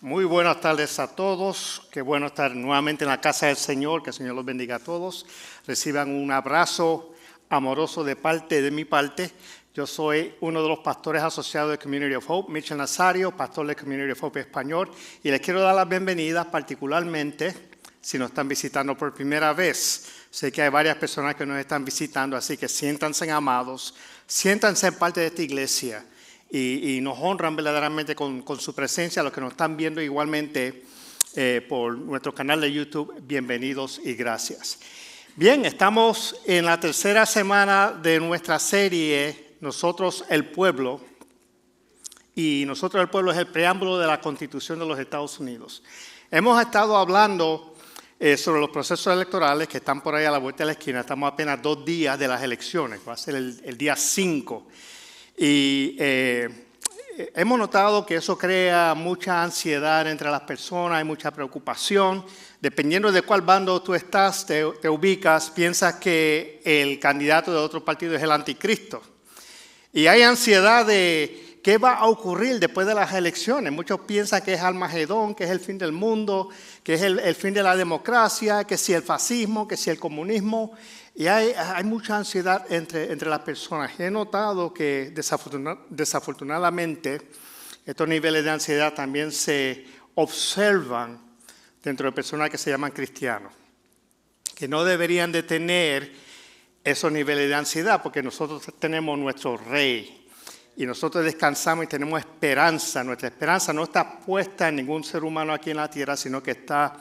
Muy buenas tardes a todos. Qué bueno estar nuevamente en la casa del Señor. Que el Señor los bendiga a todos. Reciban un abrazo amoroso de mi parte. Yo soy uno de los pastores asociados de Community of Hope, Mitchell Nazario, pastor de Community of Hope Español. Y les quiero dar las bienvenidas particularmente si nos están visitando por primera vez. Sé que hay varias personas que nos están visitando, así que siéntanse amados, siéntanse parte de esta iglesia. Y nos honran verdaderamente con su presencia. Los que nos están viendo igualmente por nuestro canal de YouTube, bienvenidos y gracias. Bien, estamos en la tercera semana de nuestra serie, Nosotros el Pueblo. Y Nosotros el Pueblo es el preámbulo de la Constitución de los Estados Unidos. Hemos estado hablando sobre los procesos electorales que están por ahí a la vuelta de la esquina. Estamos apenas 2 días de las elecciones, va a ser el día 5. Y hemos notado que eso crea mucha ansiedad entre las personas, hay mucha preocupación. Dependiendo de cuál bando tú estás, te ubicas, piensas que el candidato de otro partido es el anticristo. Y hay ansiedad de qué va a ocurrir después de las elecciones. Muchos piensan que es Armagedón, que es el fin del mundo, que es el fin de la democracia, que si el fascismo, que si el comunismo. Y hay mucha ansiedad entre las personas. He notado que desafortunadamente estos niveles de ansiedad también se observan dentro de personas que se llaman cristianos, que no deberían de tener esos niveles de ansiedad porque nosotros tenemos nuestro rey y nosotros descansamos y tenemos esperanza. Nuestra esperanza no está puesta en ningún ser humano aquí en la tierra, sino que está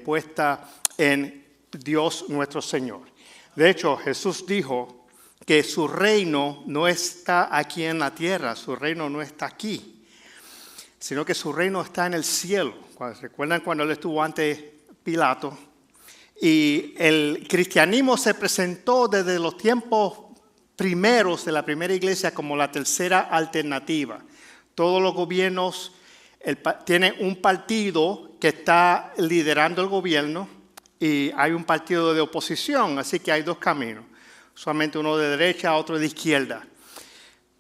puesta en Dios nuestro Señor. De hecho, Jesús dijo que su reino no está aquí en la tierra, su reino no está aquí, sino que su reino está en el cielo. ¿Recuerdan cuando él estuvo ante Pilato? Y el cristianismo se presentó desde los tiempos primeros de la primera iglesia como la tercera alternativa. Todos los gobiernos tienen un partido que está liderando el gobierno, y hay un partido de oposición, así que hay 2 caminos, solamente uno de derecha, otro de izquierda.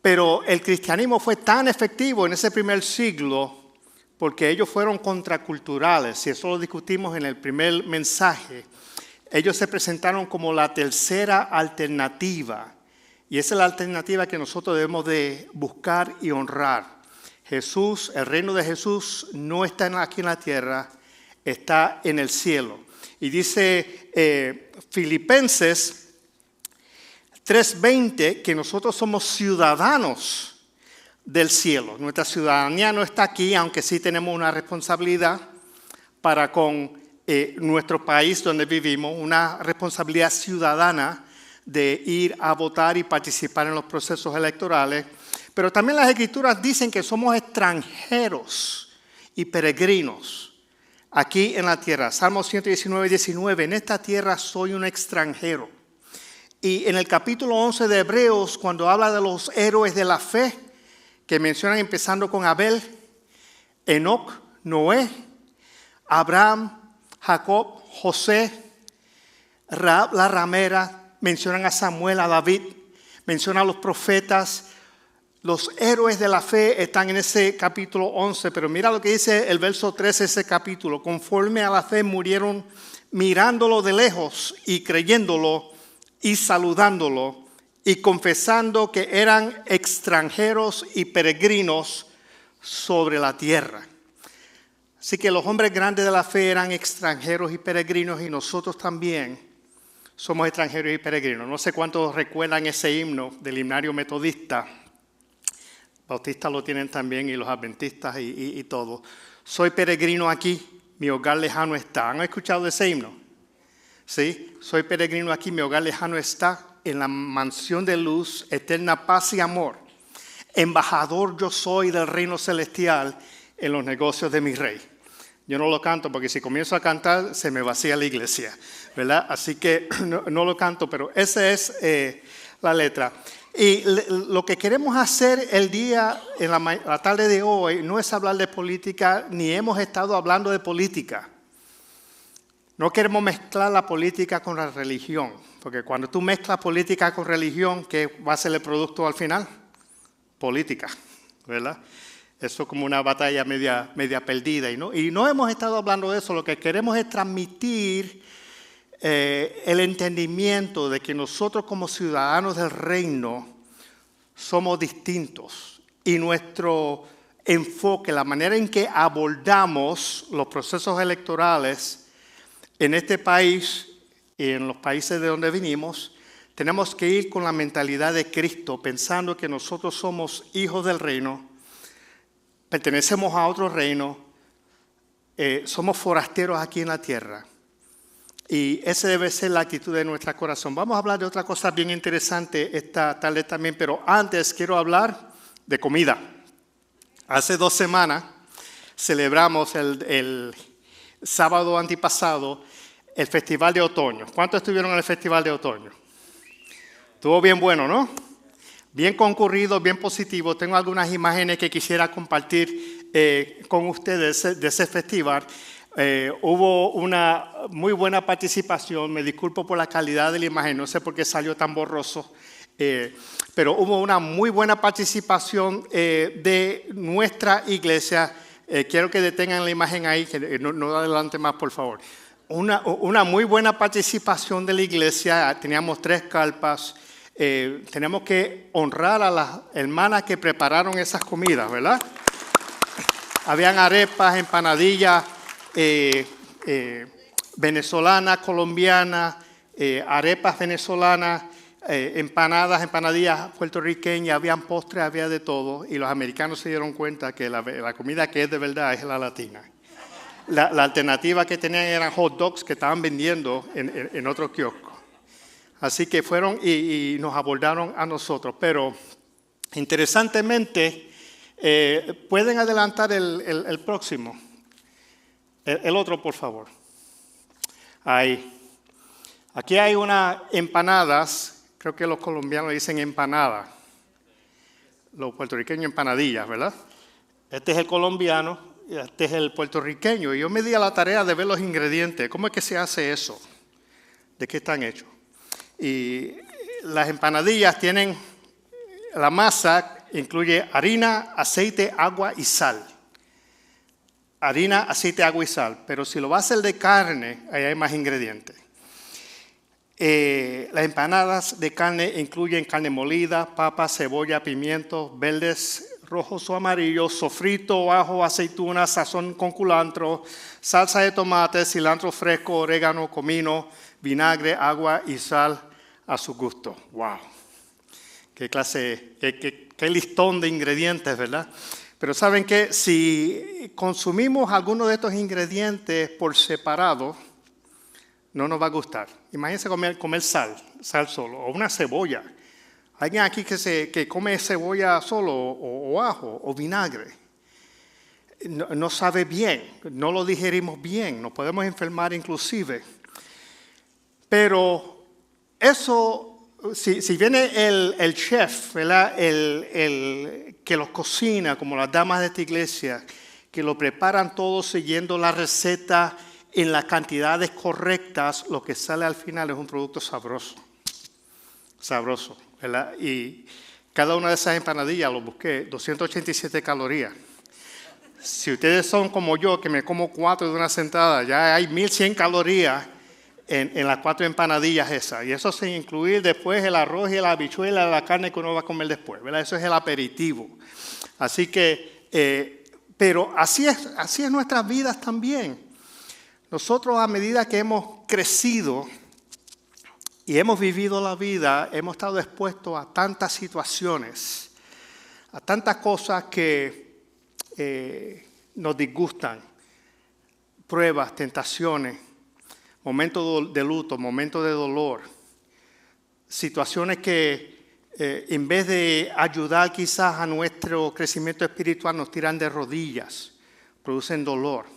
Pero el cristianismo fue tan efectivo en ese primer siglo porque ellos fueron contraculturales, y eso lo discutimos en el primer mensaje. Ellos se presentaron como la tercera alternativa, y esa es la alternativa que nosotros debemos de buscar y honrar. Jesús, el reino de Jesús no está aquí en la tierra, está en el cielo. Y dice Filipenses 3:20 que nosotros somos ciudadanos del cielo. Nuestra ciudadanía no está aquí, aunque sí tenemos una responsabilidad para con nuestro país donde vivimos, una responsabilidad ciudadana de ir a votar y participar en los procesos electorales. Pero también las Escrituras dicen que somos extranjeros y peregrinos aquí en la tierra. Salmo 119:19, en esta tierra soy un extranjero. Y en el capítulo 11 de Hebreos, cuando habla de los héroes de la fe, que mencionan empezando con Abel, Enoc, Noé, Abraham, Jacob, José, Rahab la ramera, mencionan a Samuel, a David, mencionan a los profetas. Los héroes de la fe están en ese capítulo 11, pero mira lo que dice el verso 13 de ese capítulo. Conforme a la fe murieron mirándolo de lejos y creyéndolo y saludándolo y confesando que eran extranjeros y peregrinos sobre la tierra. Así que los hombres grandes de la fe eran extranjeros y peregrinos, y nosotros también somos extranjeros y peregrinos. No sé cuántos recuerdan ese himno del himnario metodista. Bautistas lo tienen también, y los adventistas y todo. Soy peregrino aquí, mi hogar lejano está. ¿Han escuchado ese himno? Sí, soy peregrino aquí, mi hogar lejano está, en la mansión de luz, eterna paz y amor. Embajador yo soy del reino celestial en los negocios de mi rey. Yo no lo canto porque si comienzo a cantar se me vacía la iglesia, ¿verdad? Así que no lo canto, pero esa es la letra. Y lo que queremos hacer el día, en la tarde de hoy, no es hablar de política, ni hemos estado hablando de política. No queremos mezclar la política con la religión, porque cuando tú mezclas política con religión, ¿qué va a ser el producto al final? Política, ¿verdad? Eso es como una batalla media perdida. Y no hemos estado hablando de eso. Lo que queremos es transmitir el entendimiento de que nosotros como ciudadanos del reino somos distintos. Y nuestro enfoque, la manera en que abordamos los procesos electorales en este país y en los países de donde vinimos, tenemos que ir con la mentalidad de Cristo, pensando que nosotros somos hijos del reino, pertenecemos a otro reino, somos forasteros aquí en la tierra. Y esa debe ser la actitud de nuestro corazón. Vamos a hablar de otra cosa bien interesante esta tarde también, pero antes quiero hablar de comida. Hace 2 semanas celebramos el sábado antepasado el Festival de Otoño. ¿Cuántos estuvieron en el Festival de Otoño? Estuvo bien bueno, ¿no? Bien concurrido, bien positivo. Tengo algunas imágenes que quisiera compartir con ustedes de ese festival. Hubo una muy buena participación. Me disculpo por la calidad de la imagen, no sé por qué salió tan borroso. Pero hubo una muy buena participación de nuestra iglesia. Quiero que detengan la imagen ahí, que no adelante más, por favor. Una muy buena participación de la iglesia. Teníamos 3 carpas. Tenemos que honrar a las hermanas que prepararon esas comidas, ¿verdad? Habían arepas, empanadillas venezolanas, colombianas, arepas venezolanas, empanadillas puertorriqueñas, habían postres, había de todo. Y los americanos se dieron cuenta que la comida que es de verdad es la latina. La alternativa que tenían eran hot dogs que estaban vendiendo en otro kiosco. Así que fueron y nos abordaron a nosotros. Pero interesantemente, pueden adelantar el próximo. El otro, por favor. Ahí. Aquí hay unas empanadas. Creo que los colombianos dicen empanada. Los puertorriqueños empanadillas, ¿verdad? Este es el colombiano y este es el puertorriqueño. Y yo me di a la tarea de ver los ingredientes. ¿Cómo es que se hace eso? ¿De qué están hechos? Y las empanadillas tienen, la masa incluye harina, aceite, agua y sal. Harina, aceite, agua y sal. Pero si lo va a hacer de carne, ahí hay más ingredientes. Las empanadas de carne incluyen carne molida, papa, cebolla, pimientos verdes, rojos o amarillos, sofrito, ajo, aceituna, sazón con culantro, salsa de tomate, cilantro fresco, orégano, comino, vinagre, agua y sal a su gusto. ¡Wow! Qué clase, qué listón de ingredientes, ¿verdad? Pero ¿saben qué? Si consumimos alguno de estos ingredientes por separado, no nos va a gustar. Imagínense comer sal solo, o una cebolla. Alguien aquí que come cebolla solo, o ajo, o vinagre. No sabe bien, no lo digerimos bien, nos podemos enfermar inclusive. Pero eso, si viene el chef, ¿verdad? El que los cocina, como las damas de esta iglesia, que lo preparan todo siguiendo la receta en las cantidades correctas, lo que sale al final es un producto sabroso. Sabroso, ¿verdad? Y cada una de esas empanadillas, lo busqué, 287 calorías. Si ustedes son como yo, que me como 4 de una sentada, ya hay 1100 calorías en las 4 empanadillas esas. Y eso sin incluir después el arroz y la habichuela, la carne que uno va a comer después, ¿verdad? Eso es el aperitivo. Así que, pero así es nuestras vidas también. Nosotros, a medida que hemos crecido y hemos vivido la vida, hemos estado expuestos a tantas situaciones, a tantas cosas que nos disgustan, pruebas, tentaciones, momentos de luto, momentos de dolor, situaciones que en vez de ayudar quizás a nuestro crecimiento espiritual nos tiran de rodillas, producen dolor.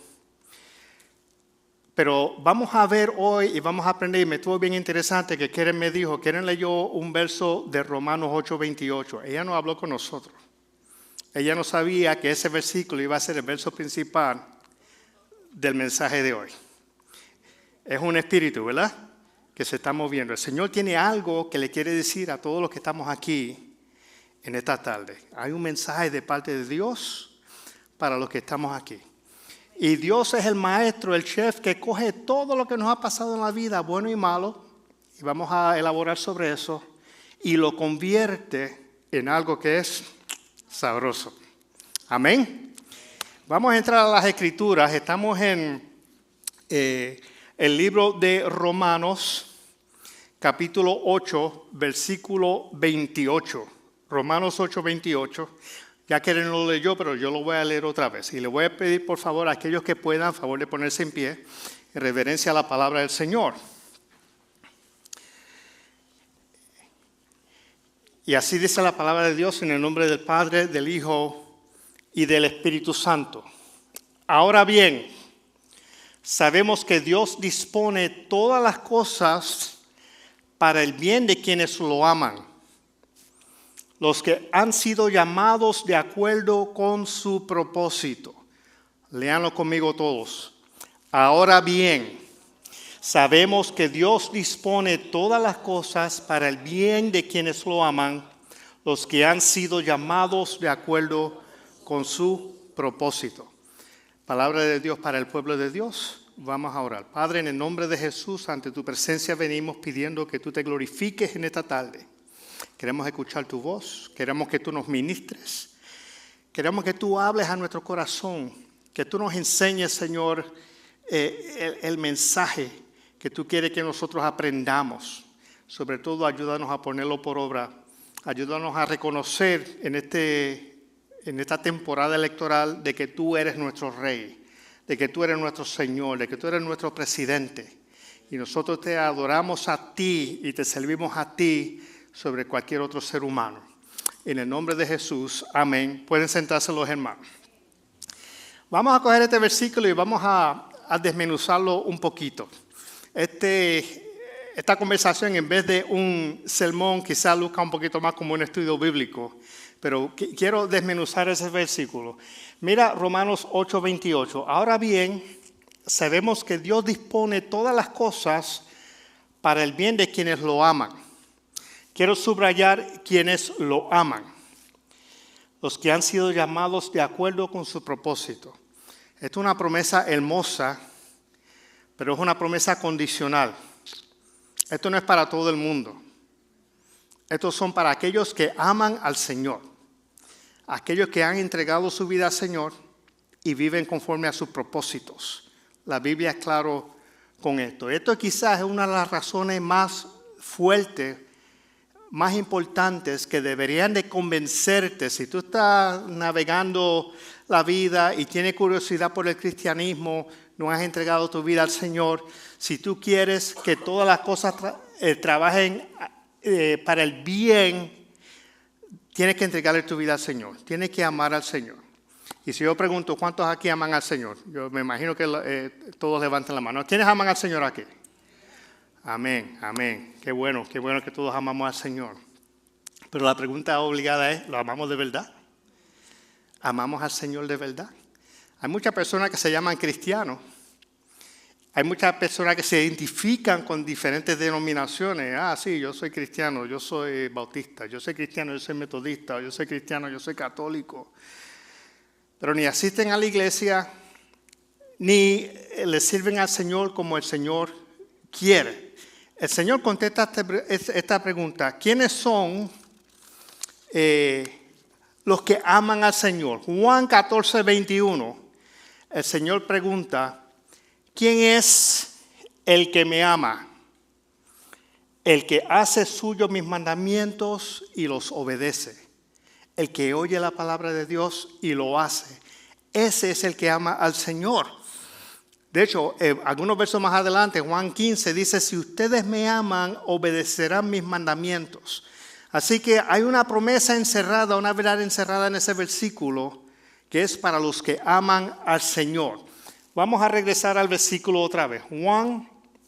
Pero vamos a ver hoy y vamos a aprender, y me estuvo bien interesante que Keren me dijo, Keren leyó un verso de Romanos 8:28. Ella no habló con nosotros. Ella no sabía que ese versículo iba a ser el verso principal del mensaje de hoy. Es un espíritu, ¿verdad? Que se está moviendo. El Señor tiene algo que le quiere decir a todos los que estamos aquí en esta tarde. Hay un mensaje de parte de Dios para los que estamos aquí. Y Dios es el maestro, el chef que coge todo lo que nos ha pasado en la vida, bueno y malo, y vamos a elaborar sobre eso, y lo convierte en algo que es sabroso. Amén. Vamos a entrar a las Escrituras. Estamos en el libro de Romanos, capítulo 8, versículo 28. Romanos 8, 28. Ya Keren lo leyó, pero yo lo voy a leer otra vez. Y le voy a pedir, por favor, a aquellos que puedan, favor de ponerse en pie, en reverencia a la palabra del Señor. Y así dice la palabra de Dios en el nombre del Padre, del Hijo y del Espíritu Santo. Ahora bien, sabemos que Dios dispone todas las cosas para el bien de quienes lo aman, los que han sido llamados de acuerdo con su propósito. Léanlo conmigo todos. Ahora bien, sabemos que Dios dispone todas las cosas para el bien de quienes lo aman, los que han sido llamados de acuerdo con su propósito. Palabra de Dios para el pueblo de Dios. Vamos a orar. Padre, en el nombre de Jesús, ante tu presencia venimos pidiendo que tú te glorifiques en esta tarde. Queremos escuchar tu voz, queremos que tú nos ministres, queremos que tú hables a nuestro corazón, que tú nos enseñes, Señor, el mensaje que tú quieres que nosotros aprendamos. Sobre todo, ayúdanos a ponerlo por obra, ayúdanos a reconocer en esta temporada electoral de que tú eres nuestro Rey, de que tú eres nuestro Señor, de que tú eres nuestro Presidente. Y nosotros te adoramos a ti y te servimos a ti sobre cualquier otro ser humano. En el nombre de Jesús, amén. Pueden sentarse los hermanos. Vamos a coger este versículo y vamos a desmenuzarlo un poquito. Esta conversación, en vez de un sermón, quizás luzca un poquito más como un estudio bíblico, pero quiero desmenuzar ese versículo. Mira Romanos 8, 28. Ahora bien, sabemos que Dios dispone todas las cosas para el bien de quienes lo aman. Quiero subrayar quienes lo aman, los que han sido llamados de acuerdo con su propósito. Esta es una promesa hermosa, pero es una promesa condicional. Esto no es para todo el mundo. Estos son para aquellos que aman al Señor, aquellos que han entregado su vida al Señor y viven conforme a sus propósitos. La Biblia es claro con esto. Esto quizás es una de las razones más fuertes, más importantes que deberían de convencerte. Si tú estás navegando la vida y tienes curiosidad por el cristianismo, no has entregado tu vida al Señor, si tú quieres que todas las cosas trabajen para el bien, tienes que entregarle tu vida al Señor, tienes que amar al Señor. Y si yo pregunto, ¿cuántos aquí aman al Señor? Yo me imagino que todos levanten la mano. ¿Quiénes aman al Señor aquí? Amén, amén. Qué bueno que todos amamos al Señor. Pero la pregunta obligada es, ¿lo amamos de verdad? ¿Amamos al Señor de verdad? Hay muchas personas que se llaman cristianos. Hay muchas personas que se identifican con diferentes denominaciones. Ah, sí, yo soy cristiano, yo soy bautista, yo soy cristiano, yo soy metodista, yo soy cristiano, yo soy católico. Pero ni asisten a la iglesia, ni le sirven al Señor como el Señor quiere. El Señor contesta esta pregunta. ¿Quiénes son los que aman al Señor? Juan 14, 21. El Señor pregunta, ¿quién es el que me ama? El que hace suyos mis mandamientos y los obedece. El que oye la palabra de Dios y lo hace. Ese es el que ama al Señor. De hecho, algunos versos más adelante, Juan 15 dice, si ustedes me aman, obedecerán mis mandamientos. Así que hay una promesa encerrada, una verdad encerrada en ese versículo, que es para los que aman al Señor. Vamos a regresar al versículo otra vez.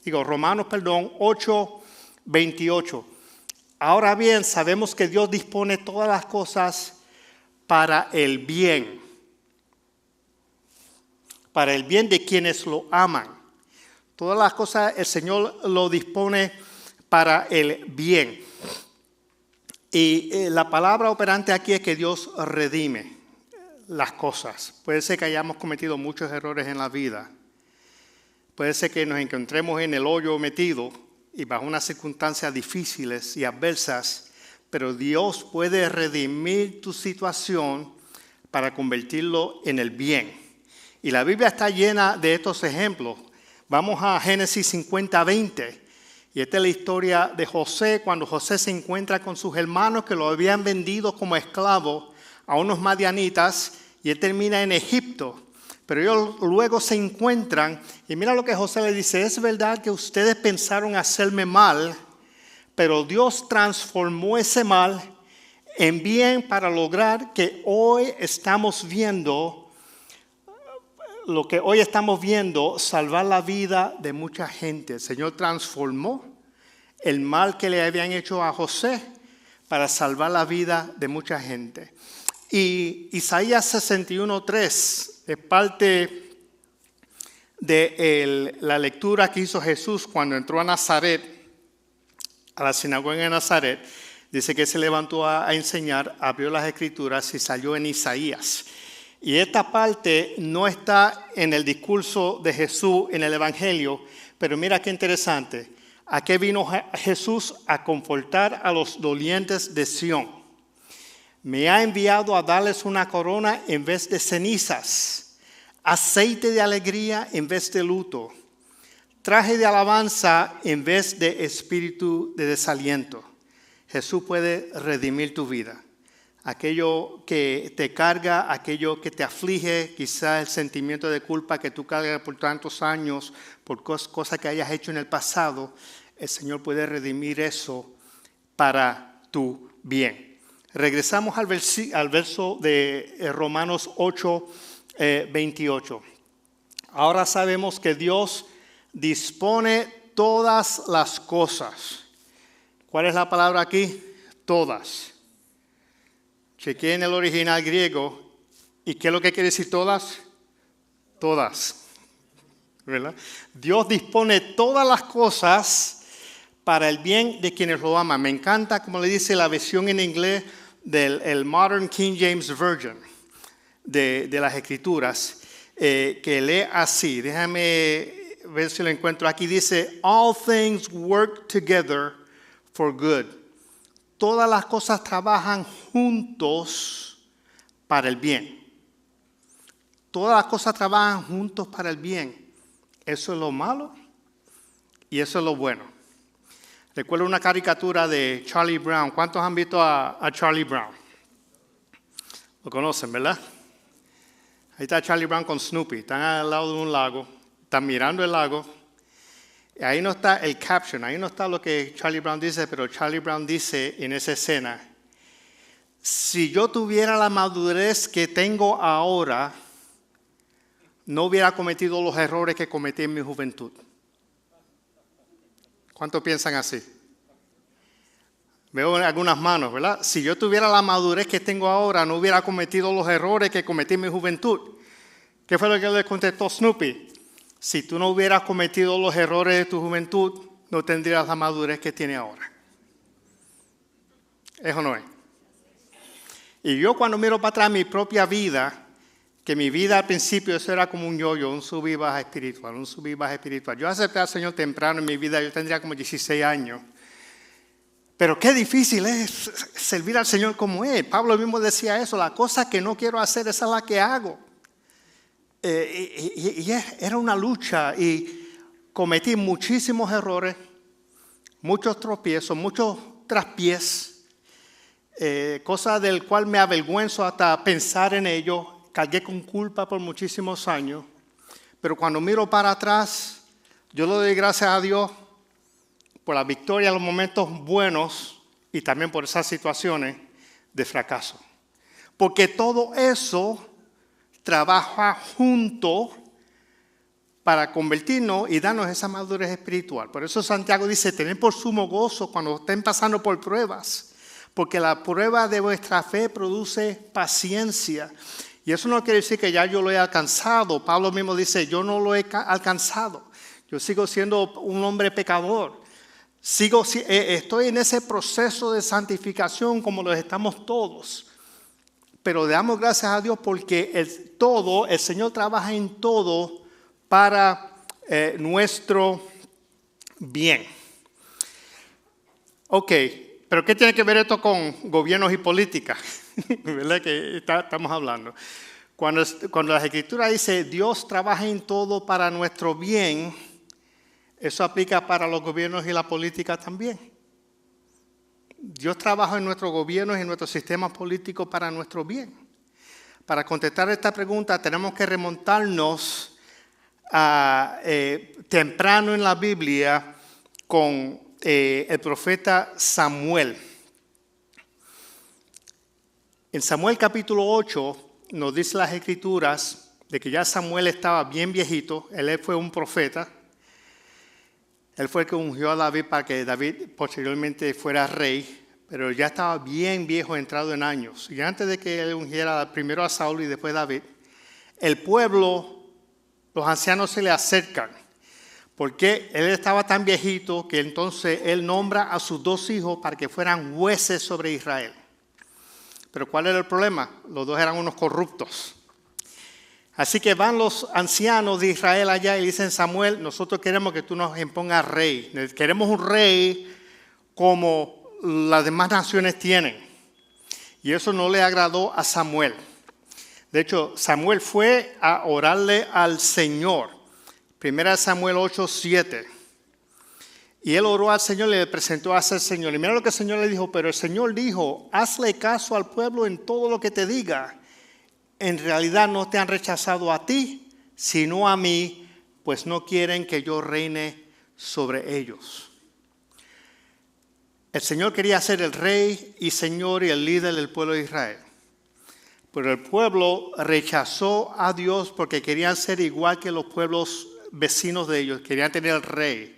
Romanos 8, 28. Ahora bien, sabemos que Dios dispone todas las cosas para el bien de quienes lo aman. Todas las cosas el Señor lo dispone para el bien. Y la palabra operante aquí es que Dios redime. las cosas. Puede ser que hayamos cometido muchos errores en la vida. Puede ser que nos encontremos en el hoyo metido y bajo unas circunstancias difíciles y adversas, pero Dios puede redimir tu situación para convertirlo en el bien. Y la Biblia está llena de estos ejemplos. Vamos a Génesis 50:20. Y esta es la historia de José, cuando José se encuentra con sus hermanos que lo habían vendido como esclavo a unos madianitas, y él termina en Egipto. Pero ellos luego se encuentran, y mira lo que José le dice: es verdad que ustedes pensaron hacerme mal, pero Dios transformó ese mal en bien para lograr que hoy estamos viendo, lo que hoy estamos viendo, salvar la vida de mucha gente. El Señor transformó el mal que le habían hecho a José para salvar la vida de mucha gente. Y Isaías 61:3 es parte de la lectura que hizo Jesús cuando entró a Nazaret, a la sinagoga de Nazaret. Dice que se levantó a enseñar, abrió las escrituras y salió en Isaías. Y esta parte no está en el discurso de Jesús en el Evangelio, pero mira qué interesante. ¿A qué vino Jesús? A confortar a los dolientes de Sión. Me ha enviado a darles una corona en vez de cenizas, aceite de alegría en vez de luto, traje de alabanza en vez de espíritu de desaliento. Jesús puede redimir tu vida. Aquello que te carga, aquello que te aflige, quizás el sentimiento de culpa que tú cargas por tantos años, por cosas que hayas hecho en el pasado, el Señor puede redimir eso para tu bien. Regresamos al verso de Romanos 8:28. Ahora sabemos que Dios dispone todas las cosas. ¿Cuál es la palabra aquí? Todas. Chequeé en el original griego. ¿Y qué es lo que quiere decir todas? Todas. ¿Verdad? Dios dispone todas las cosas para el bien de quienes lo aman. Me encanta, como le dice la versión en inglés del Modern King James Version de las Escrituras, que lee así. Déjame ver si lo encuentro. Aquí dice: all things work together for good. Todas las cosas trabajan juntos para el bien. Todas las cosas trabajan juntos para el bien. Eso es lo malo y eso es lo bueno. Recuerdo una caricatura de Charlie Brown. ¿Cuántos han visto a Charlie Brown? Lo conocen, ¿verdad? Ahí está Charlie Brown con Snoopy. Están al lado de un lago. Están mirando el lago. Y ahí no está el caption. Ahí no está lo que Charlie Brown dice. Pero Charlie Brown dice en esa escena: si yo tuviera la madurez que tengo ahora, no hubiera cometido los errores que cometí en mi juventud. ¿Cuántos piensan así? Veo algunas manos, ¿verdad? Si yo tuviera la madurez que tengo ahora, no hubiera cometido los errores que cometí en mi juventud. ¿Qué fue lo que le contestó Snoopy? Si tú no hubieras cometido los errores de tu juventud, no tendrías la madurez que tienes ahora. Eso no es. Y yo cuando miro para atrás mi propia vida, que mi vida al principio eso era como un yo-yo, un sub y baja espiritual, un sub y baja espiritual. Yo acepté al Señor temprano en mi vida, yo tendría como 16 años. Pero qué difícil es servir al Señor como es. Pablo mismo decía eso: la cosa que no quiero hacer, esa es la que hago. Era una lucha y cometí muchísimos errores, muchos tropiezos, muchos traspiés, cosas del cual me avergüenzo hasta pensar en ello. Cargué con culpa por muchísimos años, pero cuando miro para atrás, yo le doy gracias a Dios por la victoria, los momentos buenos y también por esas situaciones de fracaso. Porque todo eso trabaja junto para convertirnos y darnos esa madurez espiritual. Por eso Santiago dice: tened por sumo gozo cuando estén pasando por pruebas, porque la prueba de vuestra fe produce paciencia. Y eso no quiere decir que ya yo lo he alcanzado. Pablo mismo dice: yo no lo he alcanzado. Yo sigo siendo un hombre pecador. Estoy en ese proceso de santificación como lo estamos todos. pero le damos gracias a Dios porque el Señor trabaja en todo para nuestro bien. Ok, pero ¿qué tiene que ver esto con gobiernos y política? ¿Verdad que estamos hablando? Cuando la Escritura dice Dios trabaja en todo para nuestro bien, eso aplica para los gobiernos y la política también. Dios trabaja en nuestros gobiernos y en nuestros sistemas políticos para nuestro bien. Para contestar esta pregunta tenemos que remontarnos a temprano en la Biblia con el profeta Samuel. En Samuel capítulo 8 nos dice las Escrituras de que ya Samuel estaba bien viejito, él fue un profeta, él fue el que ungió a David para que David posteriormente fuera rey, pero ya estaba bien viejo, entrado en años. Y antes de que él ungiera primero a Saúl y después a David, el pueblo, los ancianos se le acercan, porque él estaba tan viejito que entonces él nombra a sus 2 hijos para que fueran jueces sobre Israel. Pero ¿cuál era el problema? Los 2 eran unos corruptos. Así que van los ancianos de Israel allá y dicen, Samuel, nosotros queremos que tú nos impongas rey. Queremos un rey como las demás naciones tienen. Y eso no le agradó a Samuel. De hecho, Samuel fue a orarle al Señor. 1 Samuel 8:7. Y él oró al Señor y le presentó hacia el Señor. Y mira lo que el Señor le dijo, pero el Señor dijo, hazle caso al pueblo en todo lo que te diga. En realidad no te han rechazado a ti, sino a mí, pues no quieren que yo reine sobre ellos. El Señor quería ser el rey y Señor y el líder del pueblo de Israel. Pero el pueblo rechazó a Dios porque querían ser igual que los pueblos vecinos de ellos, querían tener el rey.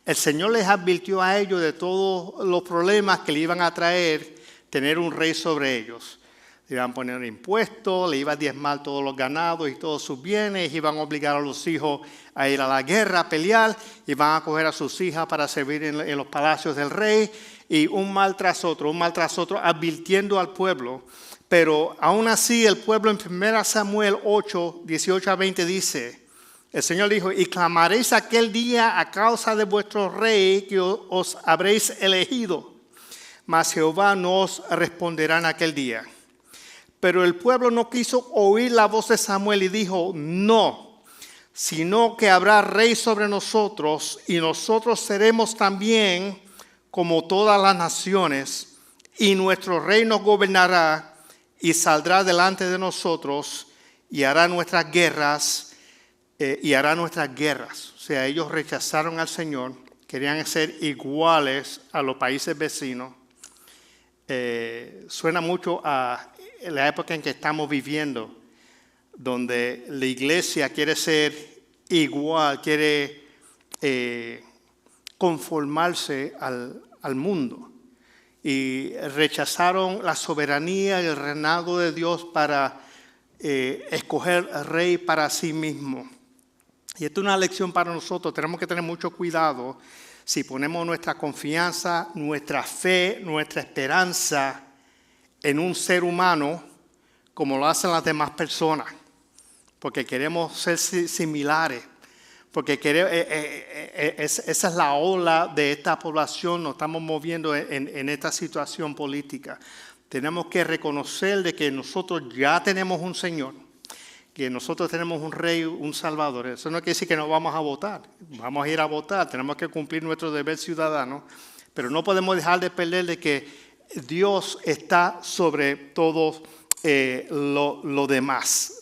El Señor les advirtió a ellos de todos los problemas que le iban a traer tener un rey sobre ellos. Le iban a poner impuestos, le iban a diezmar todos los ganados y todos sus bienes, iban a obligar a los hijos a ir a la guerra, a pelear, iban a coger a sus hijas para servir en los palacios del rey, y un mal tras otro, advirtiendo al pueblo. Pero aún así el pueblo en 1 Samuel 8, 18 a 20 dice, el Señor dijo, y clamaréis aquel día a causa de vuestro rey que os habréis elegido, mas Jehová no os responderá en aquel día. Pero el pueblo no quiso oír la voz de Samuel y dijo, no, sino que habrá rey sobre nosotros y nosotros seremos también como todas las naciones y nuestro rey nos gobernará y saldrá delante de nosotros y hará nuestras guerras. O sea, ellos rechazaron al Señor, querían ser iguales a los países vecinos. Suena mucho a la época en que estamos viviendo, donde la iglesia quiere ser igual, quiere conformarse al mundo. Y rechazaron la soberanía y el reinado de Dios para escoger rey para sí mismo. Y esta es una lección para nosotros. Tenemos que tener mucho cuidado si ponemos nuestra confianza, nuestra fe, nuestra esperanza en un ser humano como lo hacen las demás personas. Porque queremos ser similares. Porque esa es la ola de esta población. Nos estamos moviendo en esta situación política. Tenemos que reconocer de que nosotros ya tenemos un Señor, que nosotros tenemos un Rey, un Salvador. Eso no quiere decir que no vamos a votar. Vamos a ir a votar, tenemos que cumplir nuestro deber ciudadano, pero no podemos dejar de perder de que Dios está sobre todo lo demás.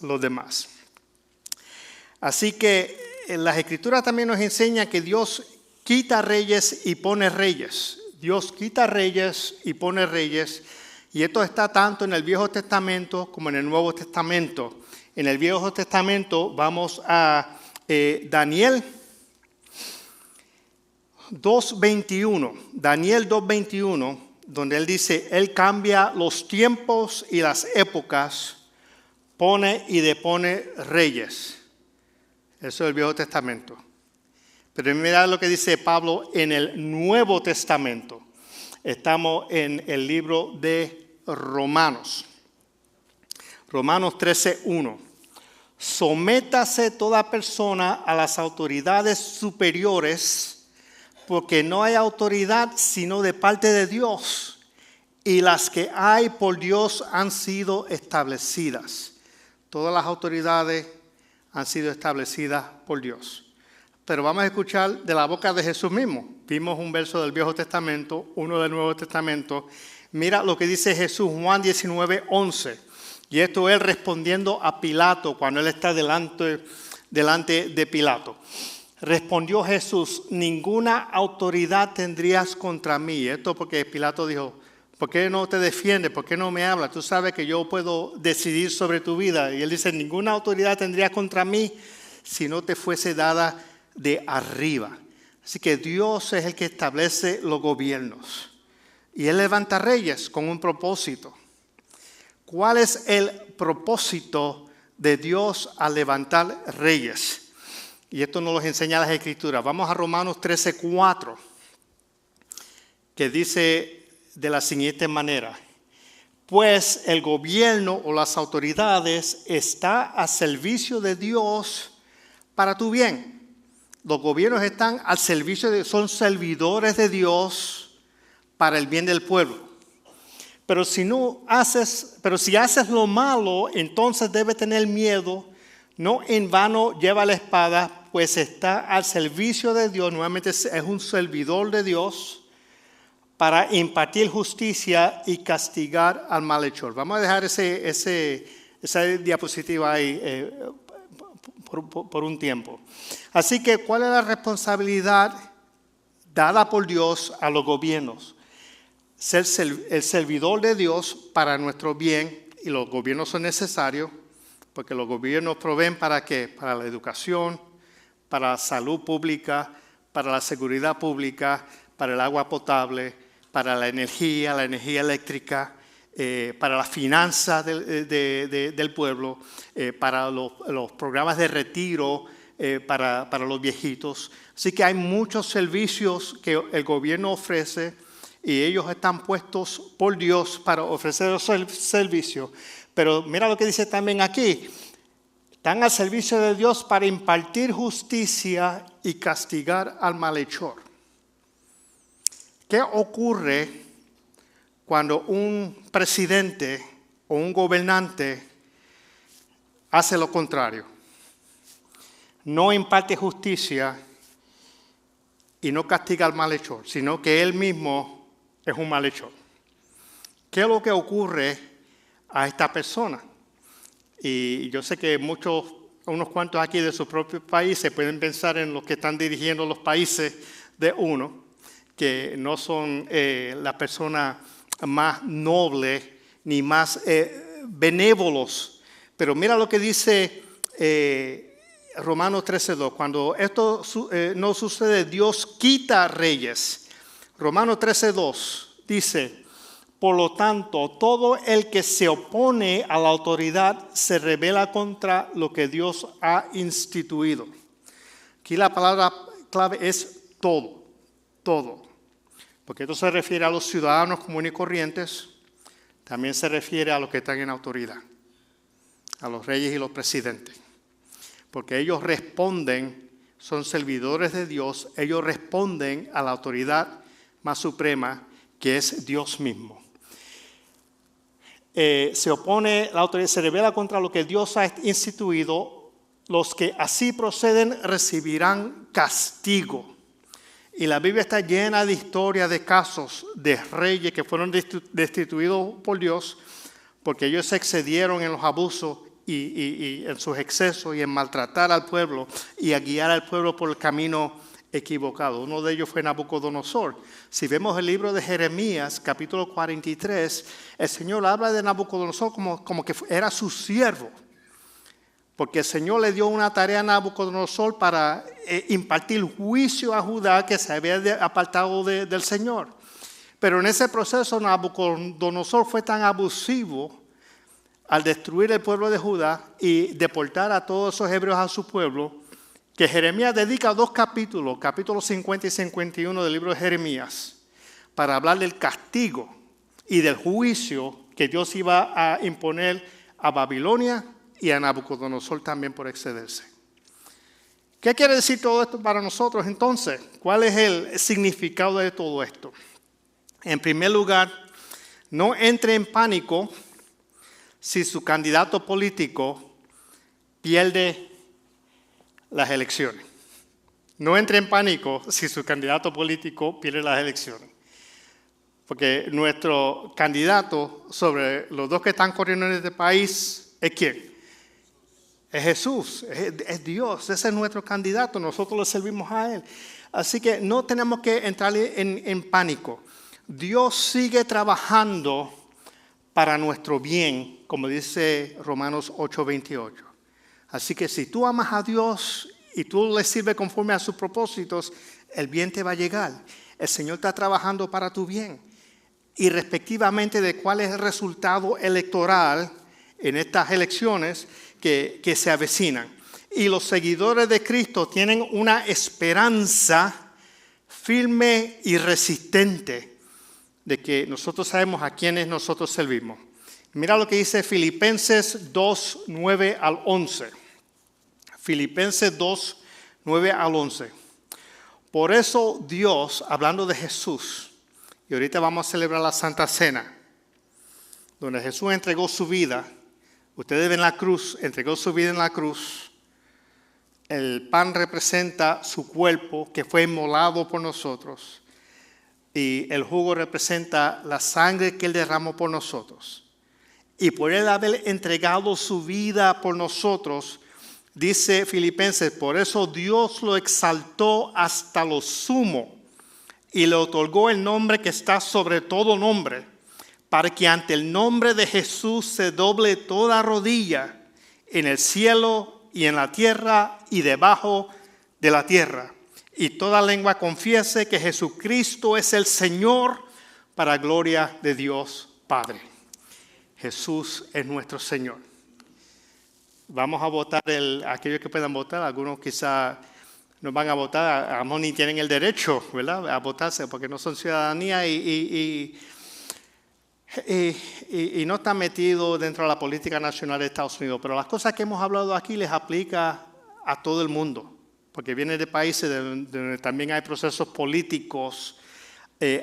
Así que las Escrituras también nos enseñan que Dios quita reyes y pone reyes. Dios quita reyes y pone reyes. Y esto está tanto en el Viejo Testamento como en el Nuevo Testamento. En el Viejo Testamento vamos a Daniel 2:21. Daniel 2:21, donde él dice, él cambia los tiempos y las épocas, pone y depone reyes. Eso es el Viejo Testamento. Pero mira lo que dice Pablo en el Nuevo Testamento. Estamos en el libro de Romanos. Romanos 13:1. Sométase toda persona a las autoridades superiores, porque no hay autoridad sino de parte de Dios, y las que hay por Dios han sido establecidas. Todas las autoridades han sido establecidas por Dios. Pero vamos a escuchar de la boca de Jesús mismo. Vimos un verso del Viejo Testamento, uno del Nuevo Testamento. Mira lo que dice Jesús, Juan 19:11. Y esto es respondiendo a Pilato, cuando él está delante de Pilato. Respondió Jesús: ninguna autoridad tendrías contra mí. Esto porque Pilato dijo: ¿por qué no te defiendes? ¿Por qué no me hablas? Tú sabes que yo puedo decidir sobre tu vida. Y él dice: ninguna autoridad tendrías contra mí si no te fuese dada de arriba. Así que Dios es el que establece los gobiernos. Y Él levanta reyes con un propósito. ¿Cuál es el propósito de Dios al levantar reyes? Y esto nos lo enseña las Escrituras. Vamos a Romanos 13:4, que dice de la siguiente manera: pues el gobierno o las autoridades está a servicio de Dios para tu bien. Los gobiernos están al servicio son servidores de Dios para el bien del pueblo. Pero si haces lo malo, entonces debes tener miedo. No en vano lleva la espada, pues está al servicio de Dios. Nuevamente es un servidor de Dios para impartir justicia y castigar al malhechor. Vamos a dejar esa diapositiva ahí por un tiempo. Así que, ¿cuál es la responsabilidad dada por Dios a los gobiernos? Ser el servidor de Dios para nuestro bien, y los gobiernos son necesarios porque los gobiernos proveen ¿para qué? Para la educación, para la salud pública, para la seguridad pública, para el agua potable, para la energía eléctrica, para las finanzas del pueblo, para los programas de retiro, para los viejitos. Así que hay muchos servicios que el gobierno ofrece y ellos están puestos por Dios para ofrecer los servicios. Pero mira lo que dice también aquí: están al servicio de Dios para impartir justicia y castigar al malhechor. ¿Qué ocurre cuando un presidente o un gobernante hace lo contrario? No imparte justicia y no castiga al malhechor, sino que él mismo es un malhechor. ¿Qué es lo que ocurre a esta persona? Y yo sé que unos cuantos aquí de sus propios países pueden pensar en los que están dirigiendo los países de uno, que no son las personas más nobles ni más benévolos. Pero mira lo que dice Romanos 13:2. Cuando esto no sucede, Dios quita reyes. Romanos 13:2 dice: por lo tanto, todo el que se opone a la autoridad se rebela contra lo que Dios ha instituido. Aquí la palabra clave es todo, todo. Porque esto se refiere a los ciudadanos comunes y corrientes, también se refiere a los que están en autoridad, a los reyes y los presidentes. Porque ellos responden, son servidores de Dios, ellos responden a la autoridad más suprema, que es Dios mismo. Se opone, la autoridad se rebela contra lo que Dios ha instituido. Los que así proceden recibirán castigo. Y la Biblia está llena de historias, de casos de reyes que fueron destituidos por Dios porque ellos se excedieron en los abusos y en sus excesos y en maltratar al pueblo y a guiar al pueblo por el camino equivocado. Uno de ellos fue Nabucodonosor. Si vemos el libro de Jeremías, capítulo 43, el Señor habla de Nabucodonosor como que era su siervo. Porque el Señor le dio una tarea a Nabucodonosor para impartir juicio a Judá que se había apartado del Señor. Pero en ese proceso Nabucodonosor fue tan abusivo al destruir el pueblo de Judá y deportar a todos esos hebreos a su pueblo, que Jeremías dedica 2 capítulos, capítulos 50 y 51 del libro de Jeremías, para hablar del castigo y del juicio que Dios iba a imponer a Babilonia y a Nabucodonosor también por excederse. ¿Qué quiere decir todo esto para nosotros entonces? ¿Cuál es el significado de todo esto? En primer lugar, no entre en pánico si su candidato político pierde las elecciones. No entre en pánico si su candidato político pierde las elecciones. Porque nuestro candidato sobre los dos que están corriendo en este país es ¿quién? Es Jesús, es Dios, ese es nuestro candidato, nosotros le servimos a Él. Así que no tenemos que entrar en pánico. Dios sigue trabajando para nuestro bien, como dice Romanos 8:28. Así que si tú amas a Dios y tú le sirves conforme a sus propósitos, el bien te va a llegar. El Señor está trabajando para tu bien. Y respectivamente de cuál es el resultado electoral en estas elecciones que se avecinan. Y los seguidores de Cristo tienen una esperanza firme y resistente de que nosotros sabemos a quiénes nosotros servimos. Mira lo que dice Filipenses 2, 9 al 11. Filipenses 2, 9 al 11. Por eso Dios, hablando de Jesús, y ahorita vamos a celebrar la Santa Cena, donde Jesús entregó su vida. Ustedes ven la cruz, entregó su vida en la cruz. El pan representa su cuerpo que fue inmolado por nosotros. Y el jugo representa la sangre que Él derramó por nosotros. Y por Él haber entregado su vida por nosotros, dice Filipenses, por eso Dios lo exaltó hasta lo sumo y le otorgó el nombre que está sobre todo nombre, para que ante el nombre de Jesús se doble toda rodilla en el cielo y en la tierra y debajo de la tierra. Y toda lengua confiese que Jesucristo es el Señor para gloria de Dios Padre. Jesús es nuestro Señor. Vamos a votar, aquellos que puedan votar, algunos quizá no van a votar, a lo mejor ni tienen el derecho, ¿verdad?, a votarse porque no son ciudadanía y no están metidos dentro de la política nacional de Estados Unidos. Pero las cosas que hemos hablado aquí les aplica a todo el mundo, porque viene de países donde también hay procesos políticos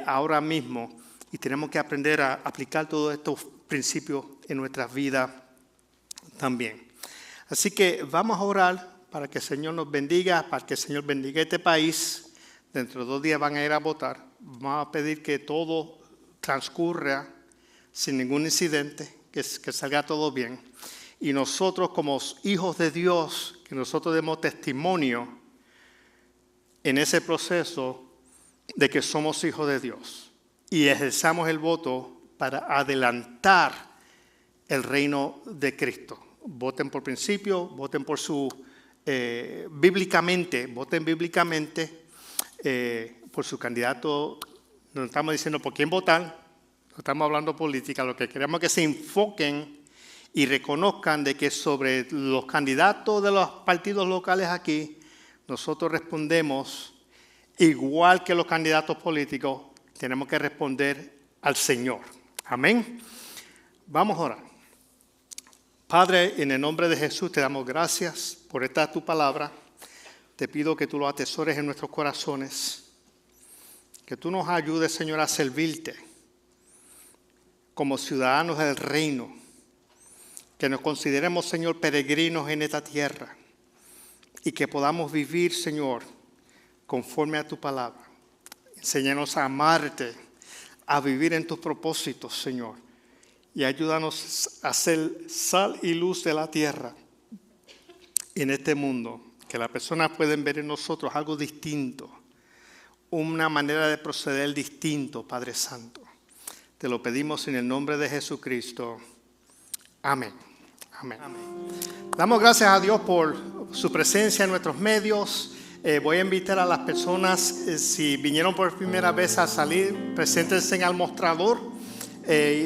ahora mismo y tenemos que aprender a aplicar todos estos principios en nuestras vidas también. Así que vamos a orar para que el Señor nos bendiga, para que el Señor bendiga este país. Dentro de 2 días van a ir a votar. Vamos a pedir que todo transcurra sin ningún incidente, que salga todo bien. Y nosotros como hijos de Dios, que nosotros demos testimonio en ese proceso de que somos hijos de Dios. Y ejerzamos el voto para adelantar el reino de Cristo. Voten por principio, voten por bíblicamente, voten bíblicamente por su candidato. No estamos diciendo por quién votar, no estamos hablando política. Lo que queremos es que se enfoquen y reconozcan de que sobre los candidatos de los partidos locales aquí, nosotros respondemos igual que los candidatos políticos, tenemos que responder al Señor. Amén. Vamos a orar. Padre, en el nombre de Jesús te damos gracias por esta tu palabra. Te pido que tú lo atesores en nuestros corazones. Que tú nos ayudes, Señor, a servirte como ciudadanos del reino. Que nos consideremos, Señor, peregrinos en esta tierra. Y que podamos vivir, Señor, conforme a tu palabra. Enséñanos a amarte, a vivir en tus propósitos, Señor. Y ayúdanos a ser sal y luz de la tierra en este mundo. Que las personas pueden ver en nosotros algo distinto. Una manera de proceder distinto, Padre Santo. Te lo pedimos en el nombre de Jesucristo. Amén. Amén. Amén. Damos gracias a Dios por su presencia en nuestros medios. Voy a invitar a las personas, si vinieron por primera vez a salir, preséntense al mostrador.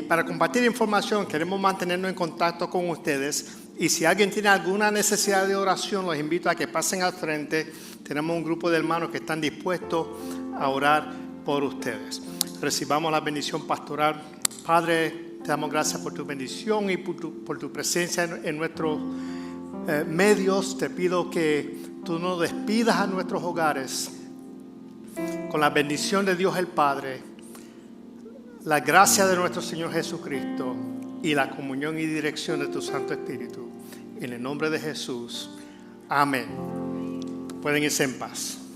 Para compartir información, queremos mantenernos en contacto con ustedes. Y si alguien tiene alguna necesidad de oración, los invito a que pasen al frente. Tenemos un grupo de hermanos que están dispuestos a orar por ustedes. Recibamos la bendición pastoral. Padre, Te damos gracias por tu bendición y por tu presencia en nuestros medios. Te pido que tú nos despidas a nuestros hogares con la bendición de Dios el Padre, la gracia de nuestro Señor Jesucristo y la comunión y dirección de tu Santo Espíritu. En el nombre de Jesús. Amén. Pueden irse en paz.